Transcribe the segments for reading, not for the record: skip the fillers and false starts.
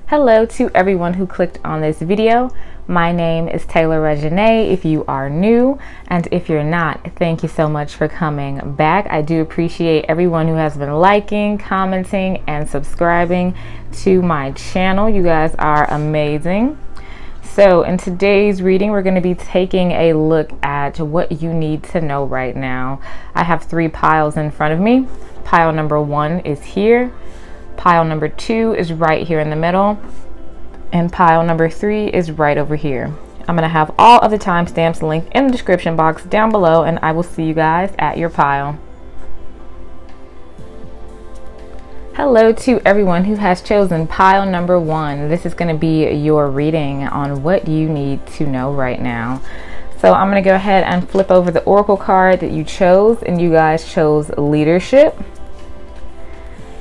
Hello to everyone who clicked on this video. My name is Taylor Reginae if you are new, and if you're not, thank you so much for coming back. I do appreciate everyone who has been liking, commenting, and subscribing to my channel. You guys are amazing. So in today's reading, we're going to be taking a look at what you need to know right now. I have 3 piles in front of me. Pile number 1 is here. Pile number 2 is right here in the middle, and pile number 3 is right over here. I'm going to have all of the timestamps linked in the description box down below, and I will see you guys at your pile. Hello to everyone who has chosen pile number 1. This is going to be your reading on what you need to know right now. So I'm going to go ahead and flip over the oracle card that you chose, and you guys chose leadership.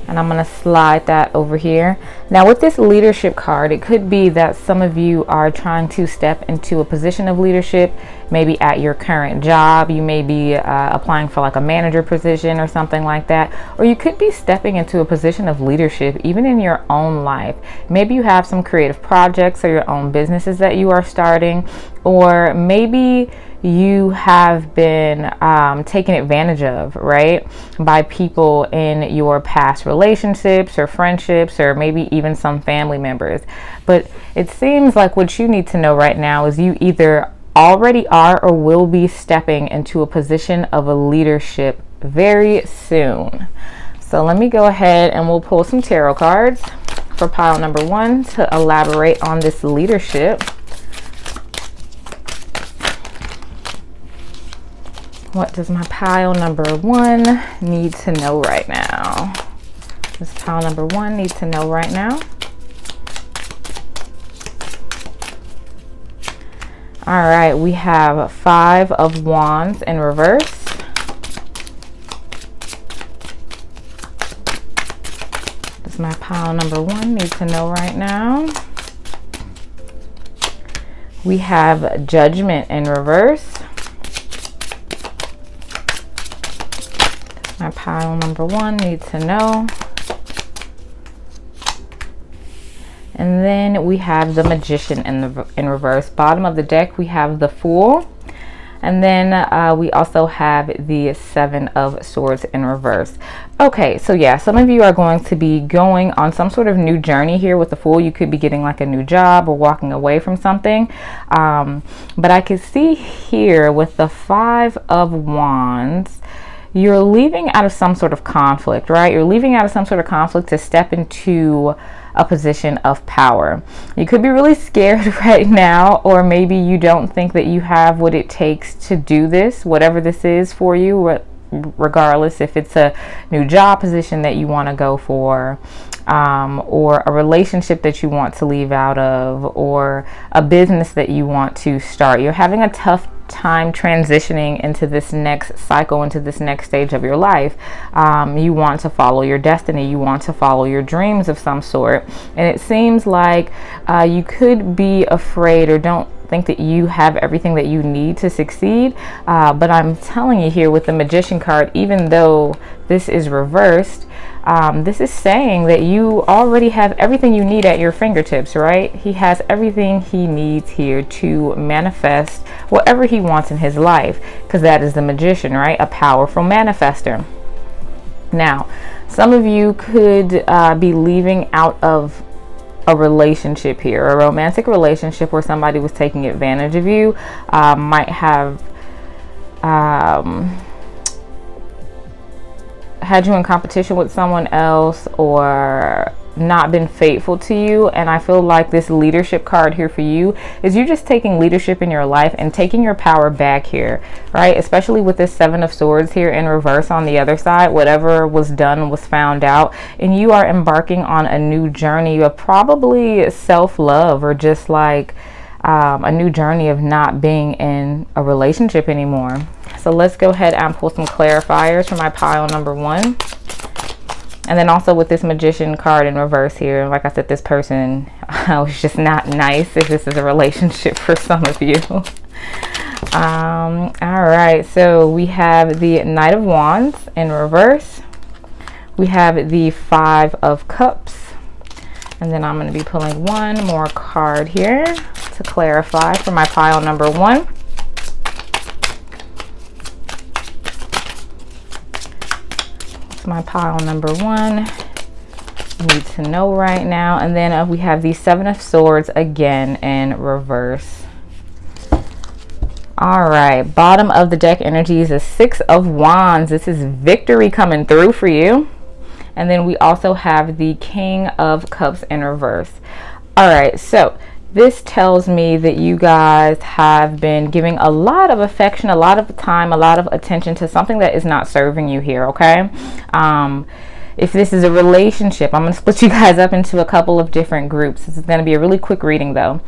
And I'm going to slide that over here. Now with this leadership card, it could be that some of you are trying to step into a position of leadership, maybe at your current job. You may be applying for like a manager position or something like that. Or you could be stepping into a position of leadership even in your own life. Maybe you have some creative projects or your own businesses that you are starting, or maybe you have been taken advantage of, right, by people in your past relationships or friendships, or maybe even some family members. But it seems like what you need to know right now is you either already are or will be stepping into a position of a leadership very soon. So let me go ahead and we'll pull some tarot cards for pile number 1 to elaborate on this leadership. What does my pile number 1 need to know right now? Does pile number 1 need to know right now? All right, we have 5 of Wands in reverse. Does my pile number 1 need to know right now? We have Judgment in reverse. My pile number 1 needs to know. And then we have the Magician in reverse. Bottom of the deck, we have the Fool. And then we also have the 7 of Swords in reverse. Okay, so yeah, some of you are going to be going on some sort of new journey here with the Fool. You could be getting like a new job or walking away from something. But I can see here with the 5 of Wands, you're leaving out of some sort of conflict, right? You're leaving out of some sort of conflict to step into a position of power. You could be really scared right now, or maybe you don't think that you have what it takes to do this, whatever this is for you, regardless if it's a new job position that you want to go for, or a relationship that you want to leave out of, or a business that you want to start. You're having a tough time transitioning into this next cycle, into this next stage of your life. You want to follow your destiny. You want to follow your dreams of some sort. And it seems like you could be afraid or don't think that you have everything that you need to succeed. But I'm telling you here with the Magician card, even though this is reversed, this is saying that you already have everything you need at your fingertips, right? He has everything he needs here to manifest whatever he wants in his life, because that is the Magician, right? A powerful manifester. Now, some of you could be leaving out of a relationship here, a romantic relationship where somebody was taking advantage of you, might have had you in competition with someone else, or not been faithful to you. And I feel like this leadership card here for you is you just taking leadership in your life and taking your power back here, right? Especially with this 7 of Swords here in reverse on the other side. Whatever was done was found out, and you are embarking on a new journey of probably self-love, or just like a new journey of not being in a relationship anymore. So let's go ahead and pull some clarifiers for my pile number 1. And then also with this Magician card in reverse here, like I said, this person was just not nice, if this is a relationship for some of you. All right, so we have the Knight of Wands in reverse. We have the 5 of Cups. And then I'm going to be pulling one more card here to clarify for my pile number 1. It's my pile number 1. Need to know right now. And then we have the 7 of Swords again in reverse. All right, bottom of the deck energy is a 6 of Wands. This is victory coming through for you. And then we also have the King of Cups in reverse. All right, so this tells me that you guys have been giving a lot of affection, a lot of time, a lot of attention to something that is not serving you here, okay? If this is a relationship, I'm going to split you guys up into a couple of different groups. This is going to be a really quick reading though.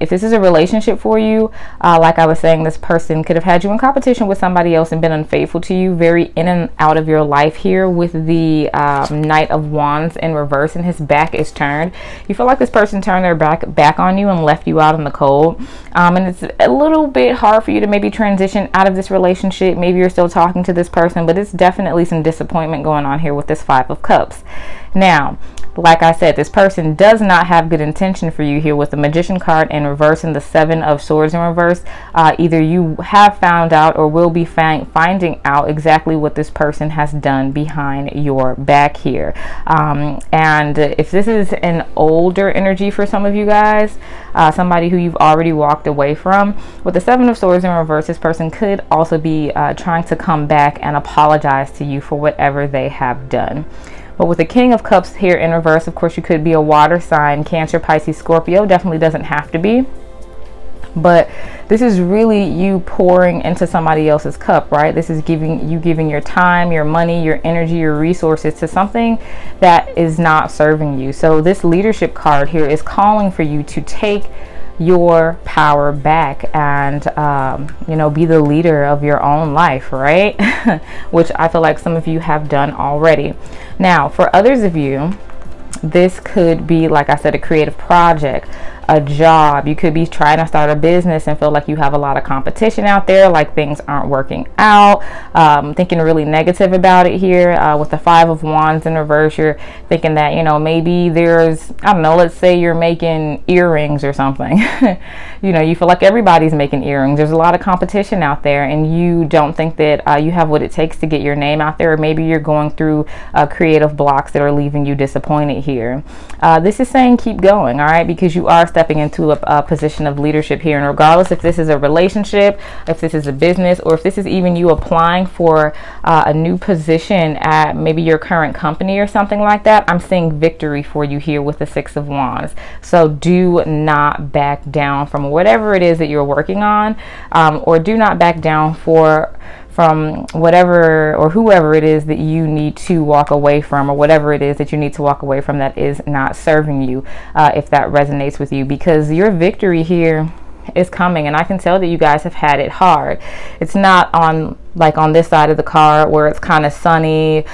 If this is a relationship for you, like I was saying, this person could have had you in competition with somebody else and been unfaithful to you, very in and out of your life here with the Knight of Wands in reverse, and his back is turned. You feel like this person turned their back on you and left you out in the cold. And it's a little bit hard for you to maybe transition out of this relationship. Maybe you're still talking to this person, but it's definitely some disappointment going on here with this 5 of Cups. Now, like I said, this person does not have good intention for you here with the Magician card in reverse and the 7 of Swords in reverse. Either you have found out or will be finding out exactly what this person has done behind your back here. And if this is an older energy for some of you guys, somebody who you've already walked away from, with the 7 of Swords in reverse, this person could also be trying to come back and apologize to you for whatever they have done. But with the King of Cups here in reverse, of course, you could be a water sign, Cancer, Pisces, Scorpio. Definitely doesn't have to be. But this is really you pouring into somebody else's cup, right? This is giving your time, your money, your energy, your resources to something that is not serving you. So this leadership card here is calling for you to take your power back and be the leader of your own life, right? Which I feel like some of you have done already. Now, for others of you, this could be, like I said, a creative project, a job. You could be trying to start a business and feel like you have a lot of competition out there, like things aren't working out, thinking really negative about it here. With the 5 of Wands in reverse, you're thinking that, maybe there's, I don't know, let's say you're making earrings or something. You feel like everybody's making earrings. There's a lot of competition out there and you don't think that you have what it takes to get your name out there, or maybe you're going through creative blocks that are leaving you disappointed here. This is saying keep going, all right, because you are stepping into a position of leadership here, and regardless if this is a relationship, if this is a business, or if this is even you applying for a new position at maybe your current company or something like that, I'm seeing victory for you here with the 6 of Wands. So do not back down from whatever it is that you're working on, or do not back down from whatever or whoever it is that you need to walk away from, or whatever it is that you need to walk away from that is not serving you, if that resonates with you, because your victory here is coming. And I can tell that you guys have had it hard. It's not on this side of the card where it's kind of sunny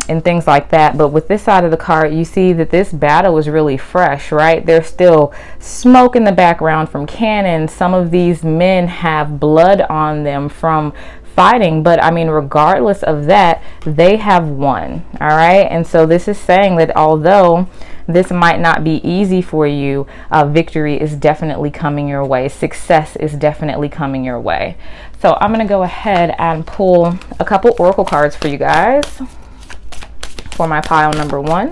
and things like that, but with this side of the card, you see that this battle is really fresh, right? There's still smoke in the background from cannons. Some of these men have blood on them from fighting, but I mean, regardless of that, they have won. All right, and so this is saying that although this might not be easy for you, victory is definitely coming your way. Success is definitely coming your way. So I'm going to go ahead and pull a couple oracle cards for you guys for my pile number 1.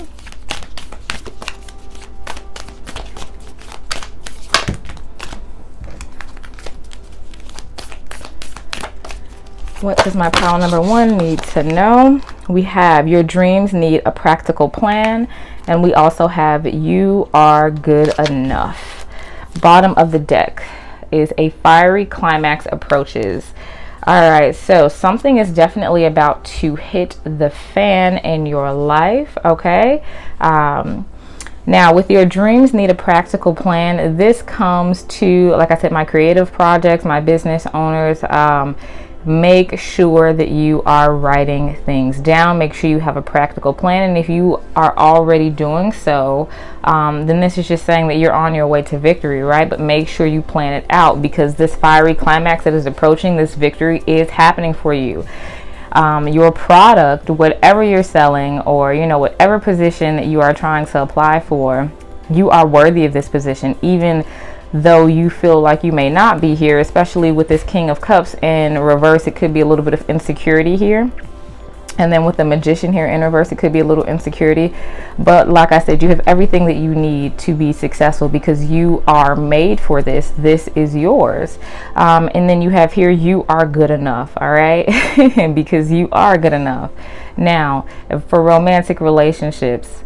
What does my pile number 1 need to know? We have your dreams need a practical plan, and we also have you are good enough. Bottom of the deck is a fiery climax approaches. All right, so something is definitely about to hit the fan in your life, okay? Now, with your dreams need a practical plan, this comes to, like I said, my creative projects, my business owners. Make sure that you are writing things down. Make sure you have a practical plan, and if you are already doing so, then this is just saying that you're on your way to victory, right? But make sure you plan it out, because this fiery climax that is approaching, this victory is happening for you. your product, whatever you're selling, or whatever position that you are trying to apply for, you are worthy of this position, even though you feel like you may not be here. Especially with this King of Cups in reverse, it could be a little bit of insecurity here. And then with the Magician here in reverse, it could be a little insecurity. But like I said, you have everything that you need to be successful, because you are made for this. This is yours. And then you have here, you are good enough. All right. Because you are good enough. Now, for romantic relationships,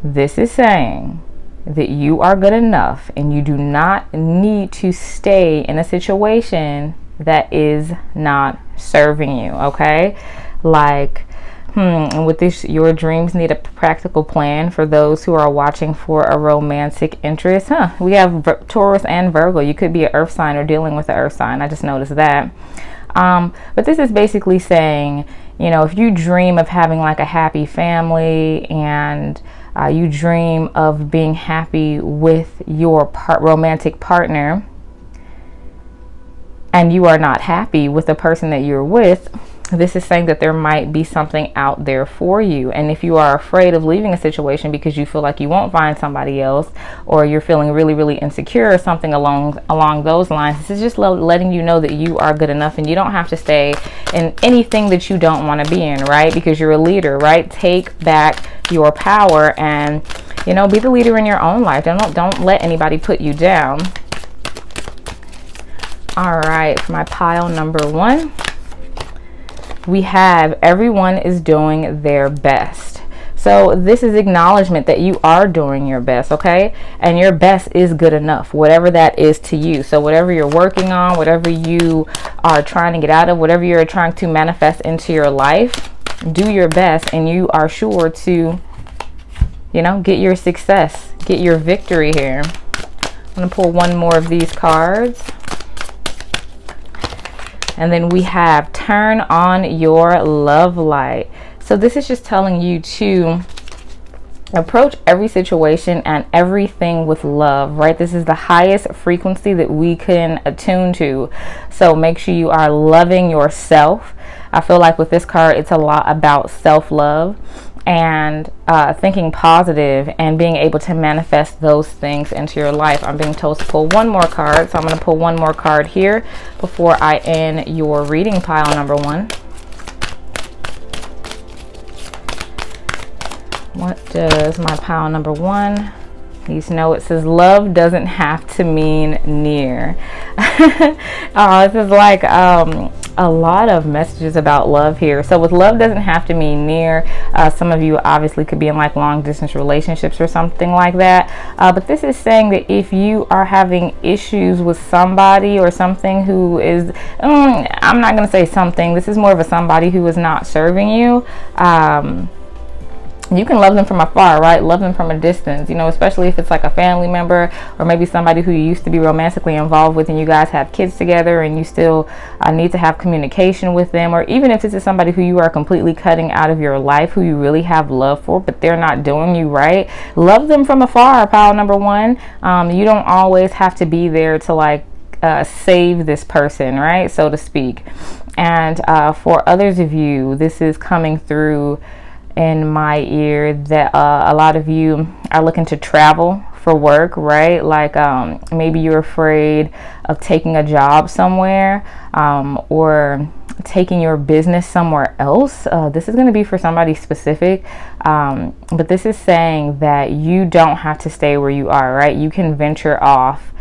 this is saying that you are good enough and you do not need to stay in a situation that is not serving you. Okay, like with this, your dreams need a practical plan. For those who are watching for a romantic interest, we have Taurus and Virgo. You could be an earth sign or dealing with an earth sign. I just noticed that. But this is basically saying, if you dream of having like a happy family, and you dream of being happy with your romantic partner, and you are not happy with the person that you're with, this is saying that there might be something out there for you. And if you are afraid of leaving a situation because you feel like you won't find somebody else, or you're feeling really, really insecure or something along those lines, this is just letting you know that you are good enough and you don't have to stay in anything that you don't want to be in, right? Because you're a leader, right? Take back your power and, be the leader in your own life. Don't let anybody put you down. All right, for my pile number 1, we have everyone is doing their best. So this is acknowledgement that you are doing your best, okay? And your best is good enough, whatever that is to you. So whatever you're working on, whatever you are trying to get out of, whatever you're trying to manifest into your life, do your best and you are sure to, get your success, get your victory here. I'm going to pull one more of these cards. And then we have turn on your love light. So this is just telling you to approach every situation and everything with love, right? This is the highest frequency that we can attune to. So make sure you are loving yourself. I feel like with this card, it's a lot about self-love and thinking positive and being able to manifest those things into your life. I'm being told to pull one more card, so I'm going to pull one more card here before I end your reading, pile number 1. What does my pile number 1 need to know? It says love doesn't have to mean near. This is like a lot of messages about love here. So with love doesn't have to mean near, some of you obviously could be in like long distance relationships or something like that, but this is saying that if you are having issues with somebody or something who is I'm not going to say something, this is more of a somebody who is not serving you, you can love them from afar, right? Love them from a distance, especially if it's like a family member or maybe somebody who you used to be romantically involved with and you guys have kids together and you still need to have communication with them. Or even if this is somebody who you are completely cutting out of your life, who you really have love for, but they're not doing you right. Love them from afar, pile number 1. You don't always have to be there to like save this person, right? So to speak. And for others of you, this is coming through in my ear that a lot of you are looking to travel for work, right? Like maybe you're afraid of taking a job somewhere or taking your business somewhere else. This is going to be for somebody specific, but this is saying that you don't have to stay where you are, right? You can venture off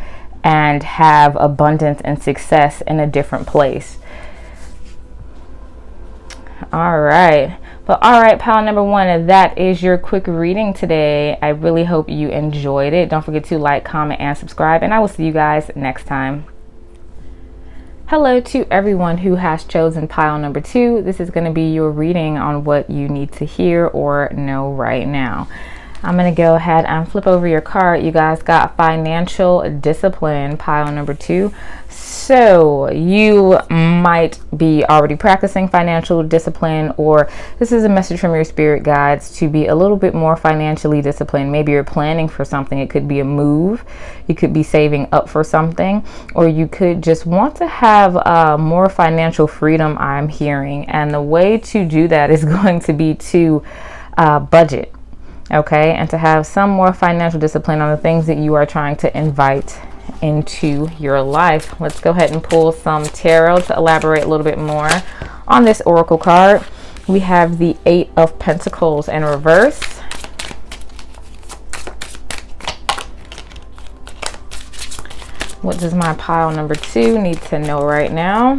and have abundance and success in a different place. All right. But all right, pile number 1, that is your quick reading today. I really hope you enjoyed it. Don't forget to like, comment, and subscribe, and I will see you guys next time. Hello to everyone who has chosen pile number 2. This is going to be your reading on what you need to hear or know right now. I'm going to go ahead and flip over your card. You guys got financial discipline, pile number 2. So you might be already practicing financial discipline, or this is a message from your spirit guides to be a little bit more financially disciplined. Maybe you're planning for something. It could be a move. You could be saving up for something, or you could just want to have more financial freedom, I'm hearing. And the way to do that is going to be to budget, okay, and to have some more financial discipline on the things that you are trying to invite into your life. Let's go ahead and pull some tarot to elaborate a little bit more on this oracle card. We have the 8 of Pentacles in reverse. What does my pile number 2 need to know right now?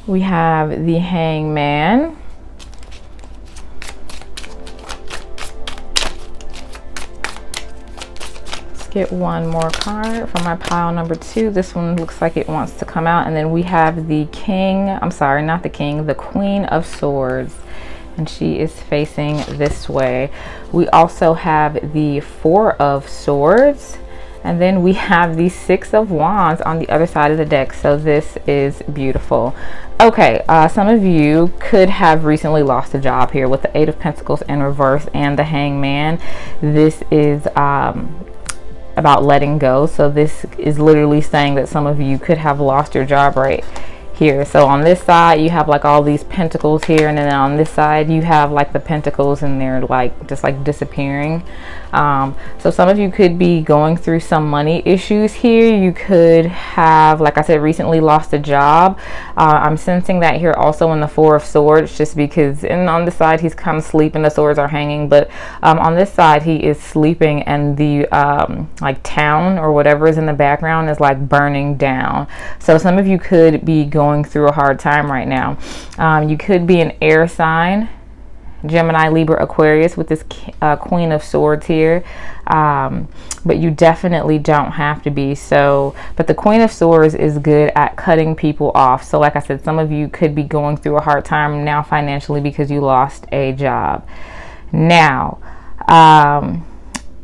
We have the Hangman. Let's get one more card from my pile number 2. This one looks like it wants to come out. And then we have the King, I'm sorry, not the King, the Queen of Swords. And she is facing this way. We also have the 4 of Swords. And then we have the 6 of Wands on the other side of the deck. So this is beautiful. Okay, some of you could have recently lost a job here with the 8 of Pentacles in reverse and the Hangman. This is about letting go. So this is literally saying that some of you could have lost your job right here. So on this side you have like all these pentacles here, and then on this side you have like the pentacles, and they're like just like disappearing. So some of you could be going through some money issues here. You could have, like I said, recently lost a job. I'm sensing that here also in the 4 of Swords, just because, and on this side he's kind of sleeping, the swords are hanging, but on this side he is sleeping, and the like town or whatever is in the background is like burning down. So some of you could be going through a hard time right now. You could be an air sign, Gemini, Libra, Aquarius, with this Queen of Swords here, but you definitely don't have to be. So, but the Queen of Swords is good at cutting people off. So like I said, some of you could be going through a hard time now financially because you lost a job. Now,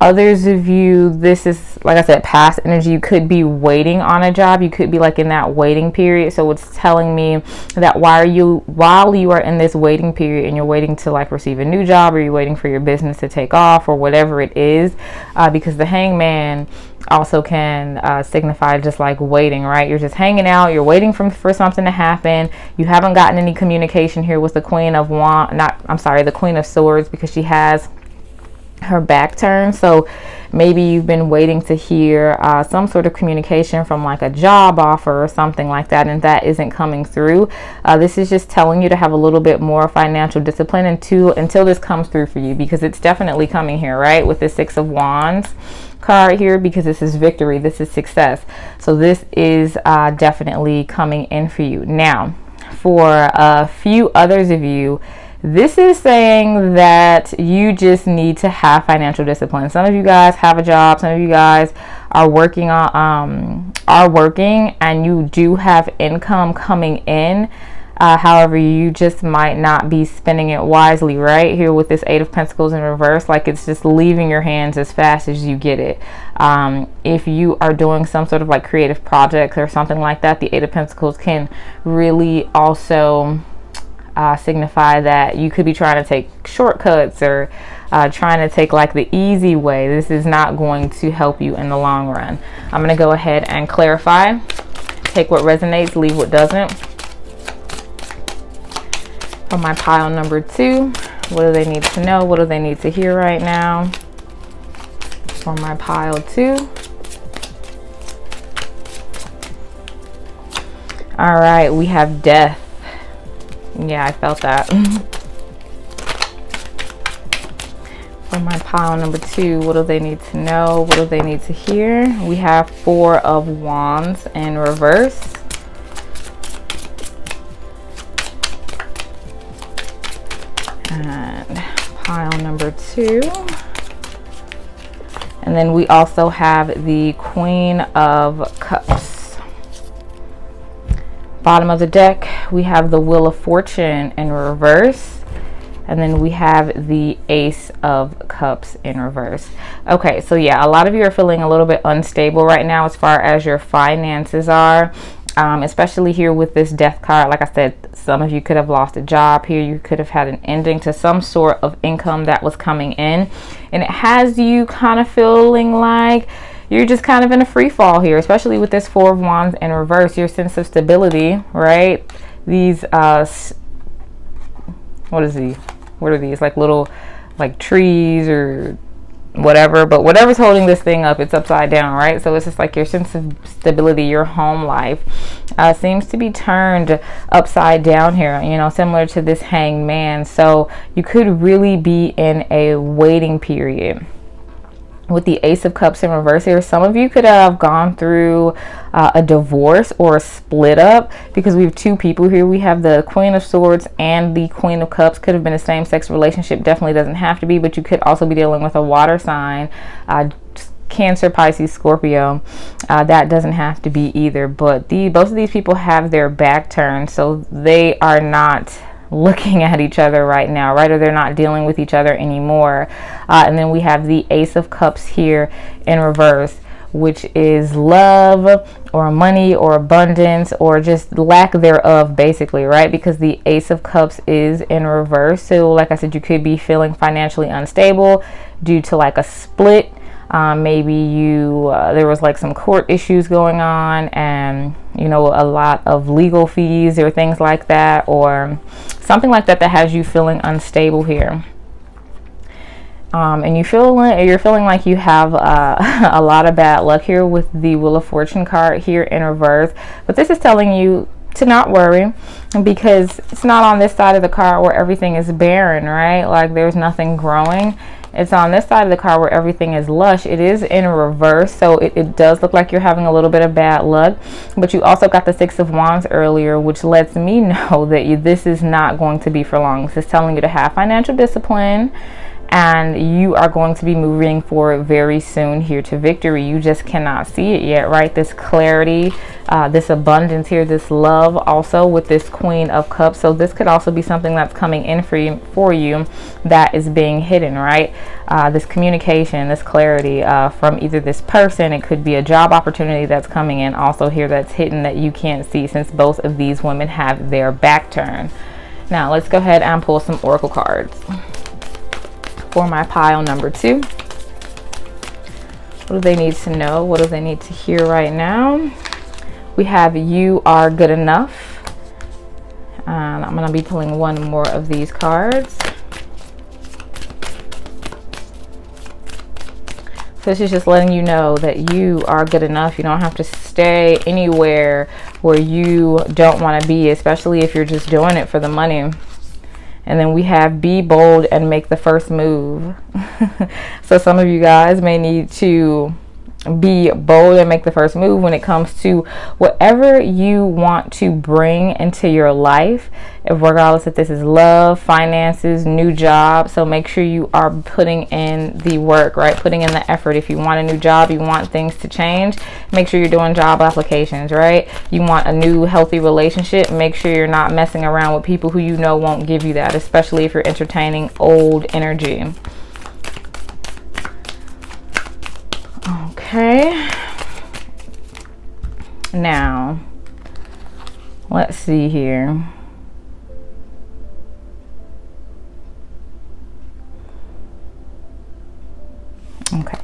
others of you, this is, like I said, past energy. You could be waiting on a job. You could be like in that waiting period. So it's telling me that while you are in this waiting period and you're waiting to like receive a new job, or you're waiting for your business to take off, or whatever it is, because the Hangman also can signify just like waiting, right? You're just hanging out, you're waiting for something to happen. You haven't gotten any communication here with the Queen of the Queen of Swords, because she has her back turned. So maybe you've been waiting to hear some sort of communication from like a job offer or something like that, and that isn't coming through. This is just telling you to have a little bit more financial discipline until this comes through for you, because it's definitely coming here, right? With the 6 of Wands card here, because this is victory, this is success. So this is definitely coming in for you. Now, for a few others of you, this is saying that you just need to have financial discipline. Some of you guys have a job. Some of you guys are working and you do have income coming in. However, you just might not be spending it wisely, right? Here with this 8 of Pentacles in reverse, like it's just leaving your hands as fast as you get it. If you are doing some sort of like creative project or something like that, the 8 of Pentacles can really also signify that you could be trying to take shortcuts, or trying to take like the easy way. This is not going to help you in the long run. I'm going to go ahead and clarify. Take what resonates, leave what doesn't. For my pile number 2, what do they need to know? What do they need to hear right now? For my pile 2. All right, we have death. Yeah, I felt that. For my pile number 2, what do they need to know? What do they need to hear? We have 4 of Wands in reverse. And pile number 2. And then we also have the Queen of Cups. Bottom of the deck, we have the Wheel of Fortune in reverse. And then we have the Ace of Cups in reverse. Okay, so yeah, a lot of you are feeling a little bit unstable right now as far as your finances are. Especially here with this Death card. Like I said, some of you could have lost a job here. You could have had an ending to some sort of income that was coming in. And it has you kind of feeling like you're just kind of in a free fall here, especially with this Four of Wands in reverse. Your sense of stability, right? These, what are these? Like little, like trees or whatever, but whatever's holding this thing up, it's upside down, right? So it's just like your sense of stability, your home life seems to be turned upside down here, you know, similar to this Hanged Man. So you could really be in a waiting period. With the Ace of Cups in reverse here, some of you could have gone through a divorce or a split up, because we have two people here. We have the Queen of Swords and the Queen of Cups. Could have been a same-sex relationship. Definitely doesn't have to be, but you could also be dealing with a water sign, Cancer, Pisces, Scorpio. That doesn't have to be either, but both of these people have their back turned, so they are not looking at each other right now, right? Or they're not dealing with each other anymore. And then we have the Ace of Cups here in reverse, which is love or money or abundance or just lack thereof, basically, right? Because the Ace of Cups is in reverse. So like I said, you could be feeling financially unstable due to like a split. Maybe there was like some court issues going on, and you know, a lot of legal fees or things like that, or something like that has you feeling unstable here. And you're feeling like you have a lot of bad luck here with the Wheel of Fortune card here in reverse. But this is telling you to not worry, because it's not on this side of the card where everything is barren, right? Like there's nothing growing. It's on this side of the card where everything is lush. It is in reverse, so it does look like you're having a little bit of bad luck. But you also got the Six of Wands earlier, which lets me know that this is not going to be for long. This is telling you to have financial discipline, and you are going to be moving forward very soon here to victory. You just cannot see it yet, right? This clarity, this abundance here, this love also with this Queen of Cups. So this could also be something that's coming in for you that is being hidden, right? This communication, this clarity from either this person. It could be a job opportunity that's coming in also here that's hidden that you can't see, since both of these women have their back turned. Now let's go ahead and pull some oracle cards for my pile number 2. What do they need to know? What do they need to hear right now? We have You Are Good Enough. And I'm going to be pulling one more of these cards. So this is just letting you know that you are good enough. You don't have to stay anywhere where you don't want to be, especially if you're just doing it for the money. And then we have Be Bold and Make the First Move. So some of you guys may need to be bold and make the first move when it comes to whatever you want to bring into your life, regardless if this is love, finances, new job. So make sure you are putting in the work, right? Putting in the effort. If you want a new job, you want things to change, make sure you're doing job applications, right? You want a new healthy relationship, make sure you're not messing around with people who you know won't give you that, especially if you're entertaining old energy. Okay, now let's see here. Okay,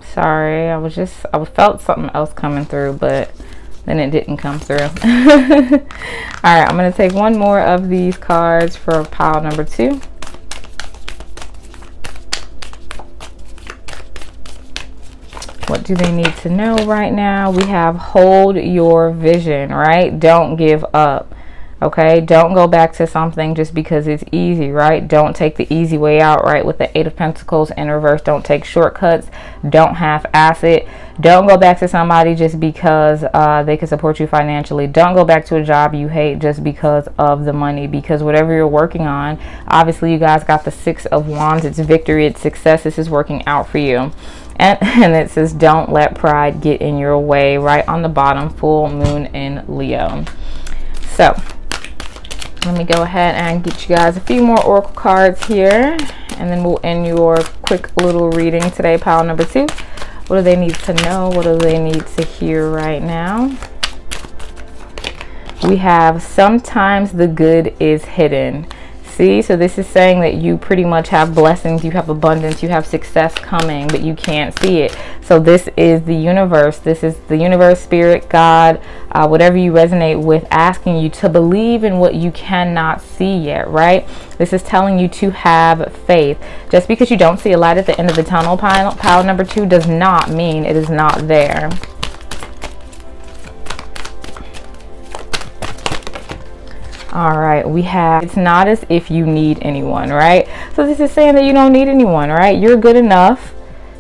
sorry, I felt something else coming through, but then it didn't come through. All right, I'm going to take one more of these cards for pile number 2. What do they need to know right now? We have hold your vision, right? Don't give up, okay? Don't go back to something just because it's easy, right? Don't take the easy way out, right? With the Eight of Pentacles in reverse, don't take shortcuts. Don't half-ass it. Don't go back to somebody just because they can support you financially. Don't go back to a job you hate just because of the money, because whatever you're working on, obviously you guys got the Six of Wands. It's victory, it's success. This is working out for you. And it says, don't let pride get in your way, right on the bottom, full moon in Leo. So Let me go ahead and get you guys a few more oracle cards here, and then we'll end your quick little reading today, pile number 2. What do they need to know? What do they need to hear right now? We have sometimes the good is hidden. See, so this is saying that you pretty much have blessings, you have abundance, you have success coming, but you can't see it. So this is the universe. This is the universe, spirit, God, whatever you resonate with, asking you to believe in what you cannot see yet, right? This is telling you to have faith. Just because you don't see a light at the end of the tunnel, pile number 2, does not mean it is not there. All right, we have, it's not as if you need anyone, right? So this is saying that you don't need anyone, right? You're good enough.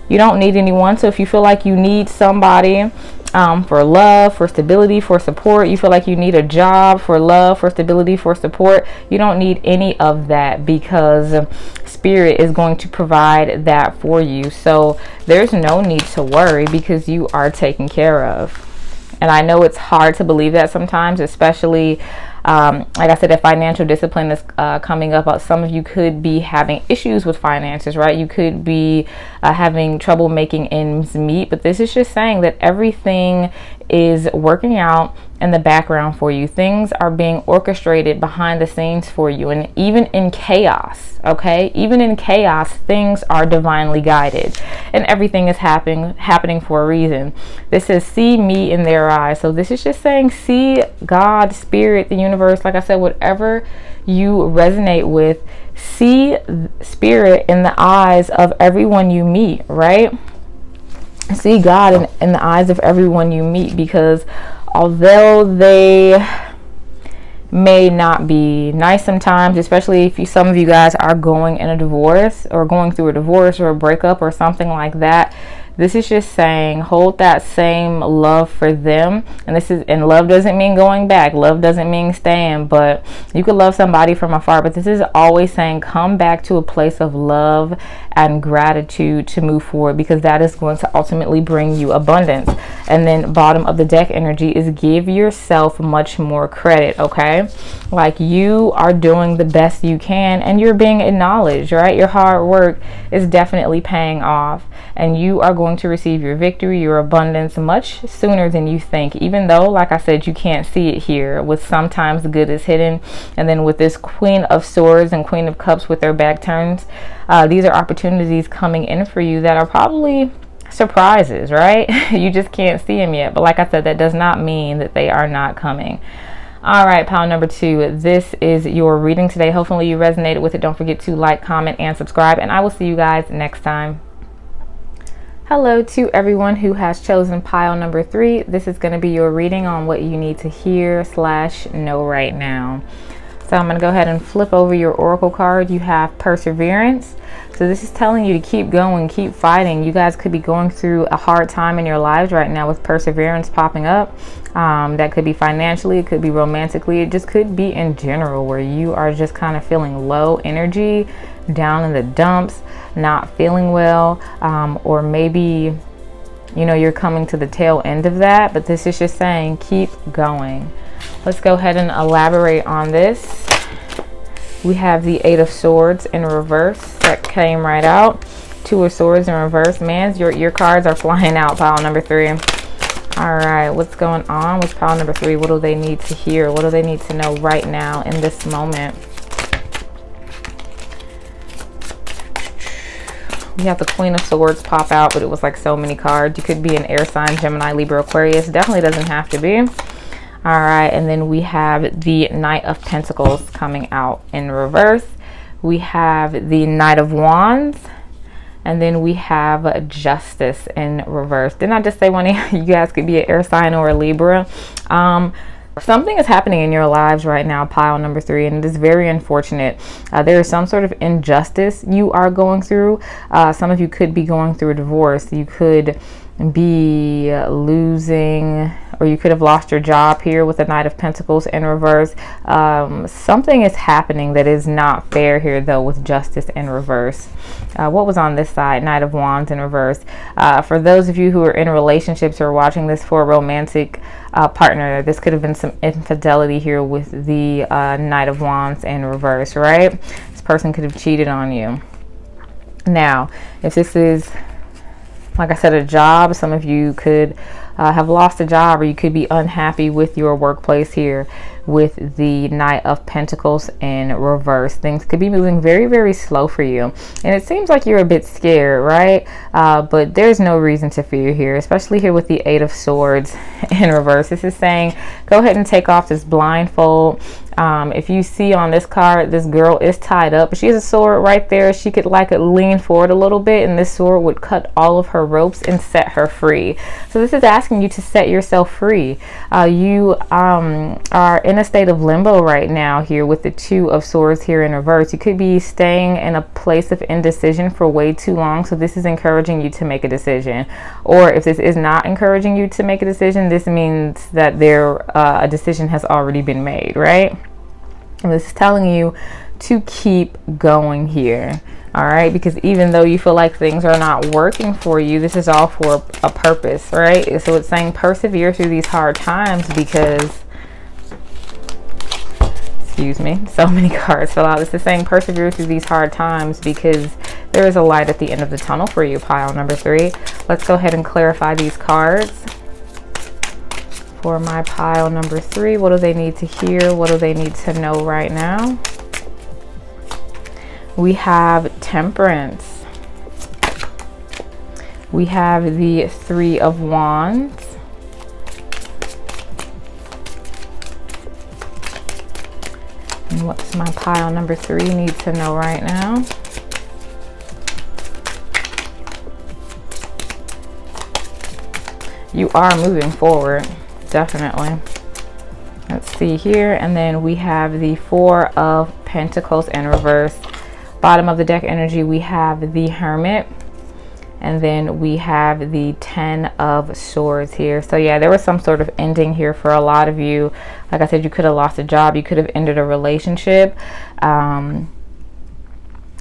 You don't need anyone. So if you feel like you need somebody for love, for stability, for support, you feel like you need a job for love, for stability, for support, you don't need any of that, because spirit is going to provide that for you. So there's no need to worry, because you are taken care of. And I know it's hard to believe that sometimes, especially like I said, if financial discipline is coming up. Some of you could be having issues with finances, right? You could be having trouble making ends meet, but this is just saying that everything is working out in the background for you. Things are being orchestrated behind the scenes for you, and even in chaos, okay? Even in chaos, things are divinely guided, and everything is happening for a reason. This is see me in their eyes. So this is just saying see God, spirit, the universe, like I said, whatever you resonate with, see spirit in the eyes of everyone you meet, right? See God in the eyes of everyone you meet, because although they may not be nice sometimes, especially if some of you guys are going in a divorce or going through a divorce or a breakup or something like that, this is just saying hold that same love for them. And love doesn't mean going back, love doesn't mean staying, but you could love somebody from afar, but this is always saying come back to a place of love and gratitude to move forward, because that is going to ultimately bring you abundance. And then bottom of the deck energy is give yourself much more credit, okay? Like you are doing the best you can and you're being acknowledged, right? Your hard work is definitely paying off, and you are going to receive your victory, your abundance much sooner than you think, even though, like I said, you can't see it here with sometimes the good is hidden. And then with this Queen of Swords and Queen of Cups with their back turns, these are opportunities coming in for you that are probably surprises, right? You just can't see them yet, but like I said, that does not mean that they are not coming. All right, pile number 2, this is your reading today. Hopefully you resonated with it. Don't forget to like, comment, and subscribe, and I will see you guys next time. Hello to everyone who has chosen pile number 3. This is going to be your reading on what you need to hear / know right now. So I'm going to go ahead and flip over your oracle card. You have perseverance. So this is telling you to keep going, keep fighting. You guys could be going through a hard time in your lives right now with perseverance popping up. That could be financially, it could be romantically, it just could be in general where you are just kind of feeling low energy, down in the dumps, not feeling well, or maybe you're coming to the tail end of that, but this is just saying keep going. Let's go ahead and elaborate on this. We have the 8 of Swords in reverse that came right out. 2 of Swords in reverse. Man, your cards are flying out, pile number 3. All right, what's going on with pile number 3? What do they need to hear? What do they need to know right now in this moment? You have the Queen of Swords pop out, but it was like so many cards. You could be an air sign, Gemini, Libra, Aquarius. Definitely doesn't have to be. All right, and then we have the Knight of Pentacles coming out in reverse. We have the Knight of Wands, and then we have Justice in reverse. Didn't I just say one of you guys could be an air sign or a Libra? Something is happening in your lives right now, pile number 3, and it is very unfortunate. There is some sort of injustice you are going through. Some of you could be going through a divorce. You could be losing or you could have lost your job here with the Knight of Pentacles in reverse. Something is happening that is not fair here, though, with Justice in reverse. What was on this side? Knight of Wands in reverse. For those of you who are in relationships or watching this for a romantic partner, this could have been some infidelity here with the Knight of Wands in reverse, right? This person could have cheated on you. Now, if this is, like I said, a job, some of you could have lost a job, or you could be unhappy with your workplace here with the Knight of Pentacles in reverse. Things could be moving very, very slow for you. And it seems like you're a bit scared, right? But there's no reason to fear here, especially here with the Eight of Swords in reverse. This is saying, go ahead and take off this blindfold. If you see on this card, this girl is tied up. She has a sword right there. She could like lean forward a little bit, and this sword would cut all of her ropes and set her free. So this is asking you to set yourself free. You are in a state of limbo right now here with the Two of Swords here in reverse. You could be staying in a place of indecision for way too long. So this is encouraging you to make a decision. Or if this is not encouraging you to make a decision, this means that a decision has already been made, right? And this is telling you to keep going here. All right, because even though you feel like things are not working for you, this is all for a purpose, right? So it's saying persevere through these hard times because, excuse me, so many cards fell out. This is saying persevere through these hard times because there is a light at the end of the tunnel for you, pile number 3. Let's go ahead and clarify these cards. For my pile number 3, what do they need to hear? What do they need to know right now? We have Temperance. We have the Three of Wands. And what's my pile number 3 need to know right now? You are moving forward. Definitely. Let's see here. And then we have the Four of Pentacles in reverse. Bottom of the deck energy, we have the Hermit. And then we have the Ten of Swords here. So yeah, there was some sort of ending here for a lot of you. Like I said, you could have lost a job. You could have ended a relationship. And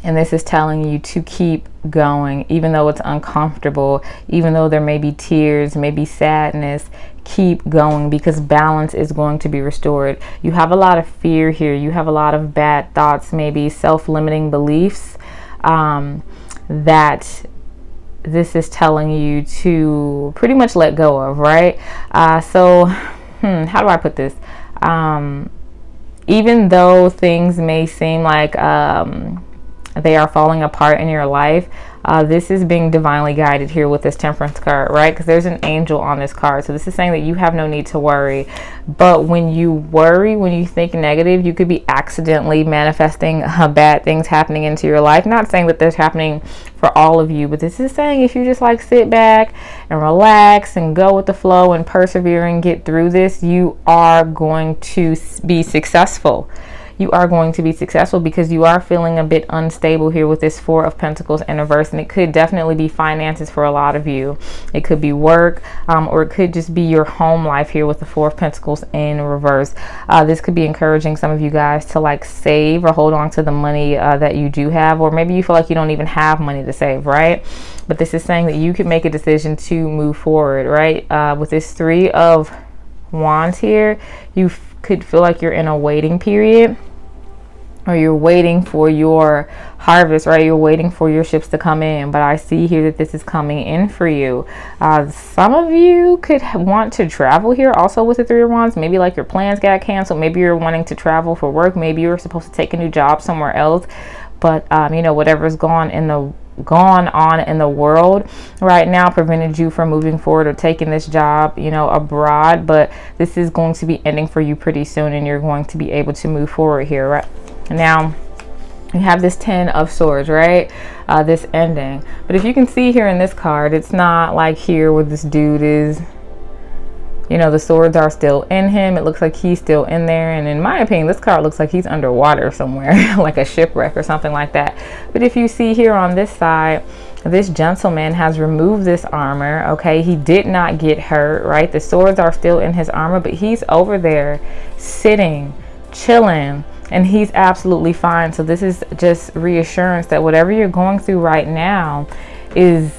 this is telling you to keep going, even though it's uncomfortable, even though there may be tears, maybe sadness, keep going because balance is going to be restored. You have a lot of fear here. You have a lot of bad thoughts, maybe self-limiting beliefs that this is telling you to pretty much let go of, right? So how do I put this? Even though things may seem like they are falling apart in your life, this is being divinely guided here with this Temperance card, right? Because there's an angel on this card. So this is saying that you have no need to worry. But when you worry, when you think negative, you could be accidentally manifesting bad things happening into your life. Not saying that that's happening for all of you, but this is saying if you just like sit back and relax and go with the flow and persevere and get through this, you are going to be successful. You are going to be successful because you are feeling a bit unstable here with this Four of Pentacles in reverse, and it could definitely be finances for a lot of you. It could be work, or it could just be your home life here with the Four of Pentacles in reverse. This could be encouraging some of you guys to like save or hold on to the money that you do have, or maybe you feel like you don't even have money to save, right? But this is saying that you can make a decision to move forward, right? With this Three of Wands here, you could feel like you're in a waiting period, or you're waiting for your harvest, right? You're waiting for your ships to come in. But I see here that this is coming in for you. Some of you could want to travel here also with the Three of Wands. Maybe like your plans got canceled. Maybe you're wanting to travel for work. Maybe you're supposed to take a new job somewhere else. But, you know, whatever's gone on in the world right now prevented you from moving forward or taking this job, you know, abroad. But this is going to be ending for you pretty soon, and you're going to be able to move forward here, right? Now, you have this Ten of Swords, right? This ending. But if you can see here in this card, it's not like here where this dude is, you know, the swords are still in him. It looks like he's still in there. And in my opinion, this card looks like he's underwater somewhere, like a shipwreck or something like that. But if you see here on this side, This gentleman has removed this armor, okay? He did not get hurt, right? The swords are still in his armor, but he's over there sitting, chilling, and he's absolutely fine. So this is just reassurance that whatever you're going through right now is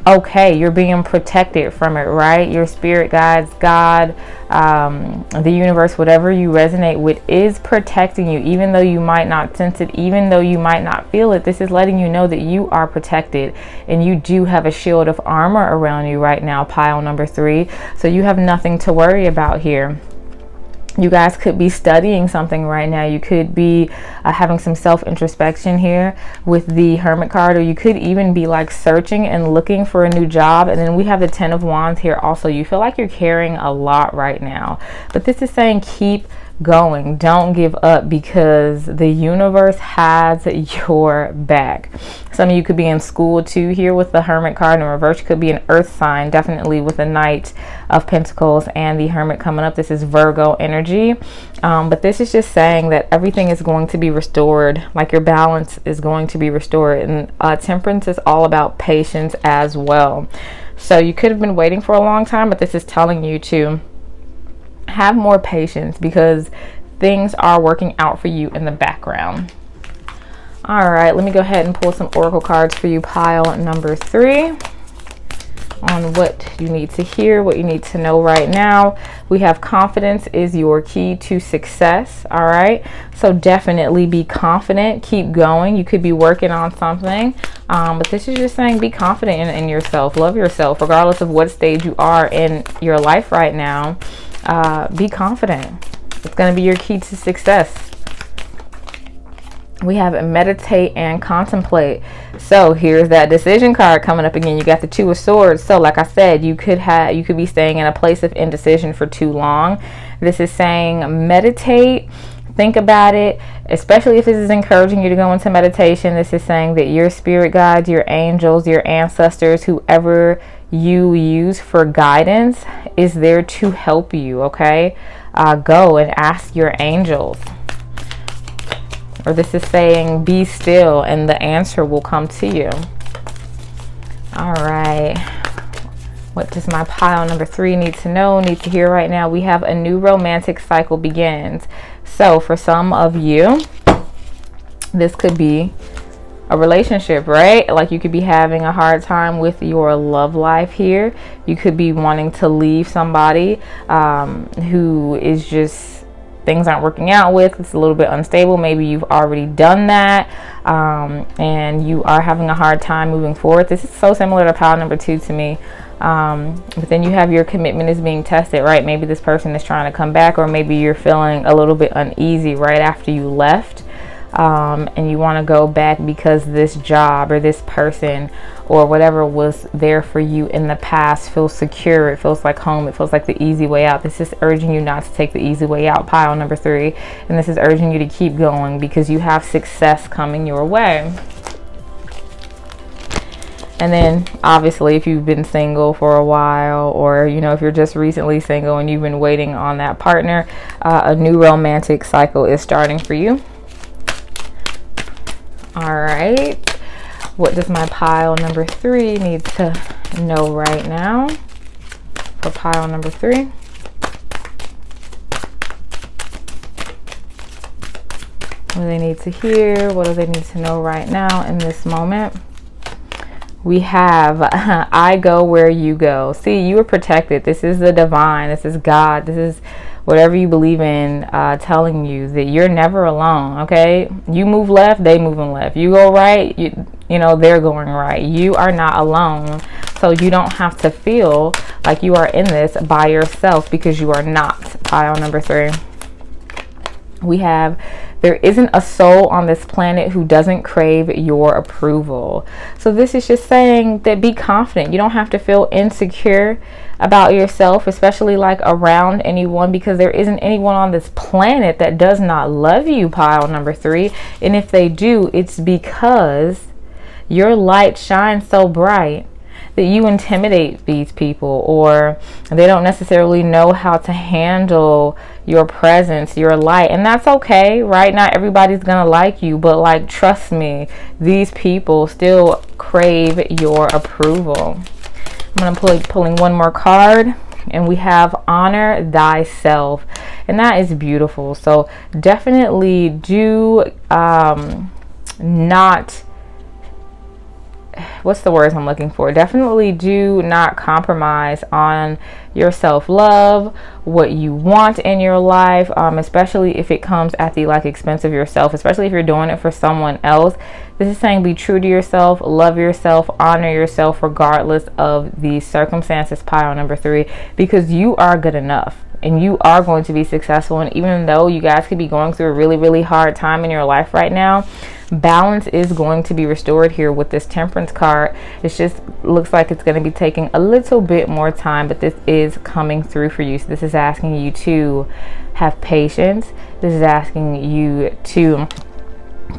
okay. You're being protected from it, right? Your spirit guides, God, the universe, whatever you resonate with is protecting you, even though you might not sense it, even though you might not feel it. This is letting you know that you are protected, and you do have a shield of armor around you right now, pile number 3. So you have nothing to worry about here. You guys could be studying something right now. You could be having some self-introspection here with the Hermit card, or you could even be like searching and looking for a new job. And then we have the 10 of Wands here also. You feel like you're carrying a lot right now, but this is saying keep going, don't give up, because the universe has your back. Some of you could be in school too here with the Hermit card in reverse. You could be an earth sign, definitely with the Knight of Pentacles and the Hermit coming up. This is Virgo energy, but this is just saying that everything is going to be restored, like your balance is going to be restored. And Temperance is all about patience as well. So you could have been waiting for a long time, but this is telling you to have more patience, because things are working out for you in the background. All right, let me go ahead and pull some oracle cards for you, pile number 3, on what you need to hear, what you need to know right now. We have confidence is your key to success. All right, so definitely be confident, keep going. You could be working on something, but this is just saying be confident in yourself, love yourself, regardless of what stage you are in your life right now. Be confident. It's going to be your key to success. We have meditate and contemplate. So here's that decision card coming up again. You got the 2 of Swords. So like I said, you could be staying in a place of indecision for too long. This is saying meditate, think about it, especially if this is encouraging you to go into meditation. This is saying that your spirit guides, your angels, your ancestors, whoever you use for guidance is there to help you, okay? Go and ask your angels. Or this is saying be still and the answer will come to you. All right, what does my pile number 3 need to know, need to hear right now? We have a new romantic cycle begins. So for some of you, this could be a relationship, right? Like you could be having a hard time with your love life here. You could be wanting to leave somebody who is just, things aren't working out with. It's a little bit unstable. Maybe you've already done that, and you are having a hard time moving forward. This is so similar to pile number 2 to me. But then you have your commitment is being tested, right? Maybe this person is trying to come back, or maybe you're feeling a little bit uneasy right after you left. And you want to go back because this job or this person or whatever was there for you in the past feels secure. It feels like home. It feels like the easy way out. This is urging you not to take the easy way out, pile number 3. And this is urging you to keep going because you have success coming your way. And then obviously if you've been single for a while, or you know, if you're just recently single and you've been waiting on that partner, a new romantic cycle is starting for you. All right, what does my pile number 3 need to know right now for pile number 3? What do they need to hear? What do they need to know right now in this moment? We have I go where you go. See, you are protected. This is the divine. This is God. This is whatever you believe in, telling you that you're never alone, okay? You move left, they moving left. You go right, you know, they're going right. You are not alone. So you don't have to feel like you are in this by yourself, because you are not. Pile number 3. We have, there isn't a soul on this planet who doesn't crave your approval. So this is just saying that be confident. You don't have to feel insecure about yourself, especially like around anyone, because there isn't anyone on this planet that does not love you, pile number 3. And if they do, it's because your light shines so bright that you intimidate these people, or they don't necessarily know how to handle your presence, your light. And that's okay, right? Not everybody's gonna like you, but like, trust me, these people still crave your approval. I'm gonna pulling one more card, and we have honor thyself, and that is beautiful. So definitely do not, what's the words I'm looking for? Definitely do not compromise on your self-love, what you want in your life, especially if it comes at the expense of yourself, especially if you're doing it for someone else. This is saying be true to yourself, love yourself, honor yourself regardless of the circumstances, pile number 3, because you are good enough. And you are going to be successful. And even though you guys could be going through a really, really hard time in your life right now, balance is going to be restored here with this Temperance card. It just looks like it's going to be taking a little bit more time, but this is coming through for you. So this is asking you to have patience. This is asking you to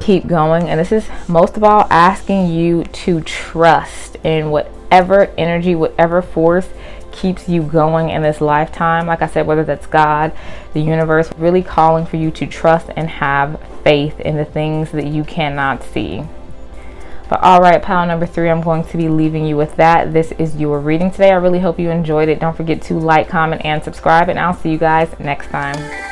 keep going. And this is most of all asking you to trust in whatever energy, whatever force keeps you going in this lifetime. Like I said, whether that's God, the universe, really calling for you to trust and have faith in the things that you cannot see. But all right, pile number 3, I'm going to be leaving you with that. This is your reading today. I really hope you enjoyed it. Don't forget to like, comment, and subscribe, and I'll see you guys next time.